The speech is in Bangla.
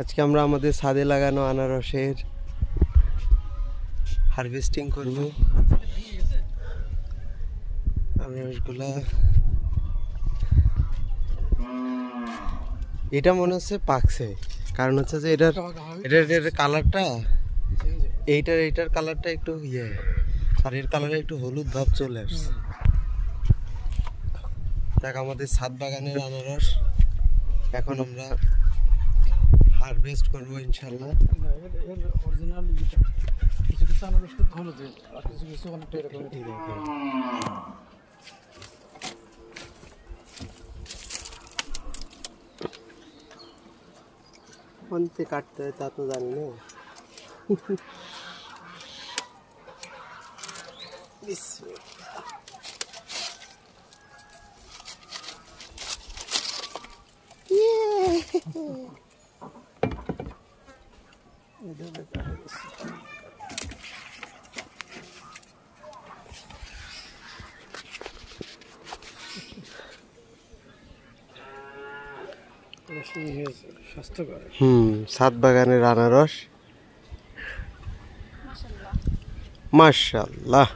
আজকে আমরা আমাদের ছাদে লাগানো আনারসের হারভেস্টিং করব। আনারসগুলা এটা মনে হচ্ছে পাকছে, কারণ হচ্ছে যে এটার কালারটা এইটার কালারটা একটু আর এর কালারে একটু হলুদ ভাব চলে আসছে। দেখ আমাদের ছাদ বাগানের আনারস এখন আমরা হারভেস্ট করবো ইনশাল্লাহ। অরিজিনাল কিছু কিছু আনারস খুব ভালো যায়, আর কিছু কিছু অনেকটা এরকম। কোনতে কাটতে হয় তা তো জানি না। ছাদ বাগানের আনারস মাশাআল্লাহ।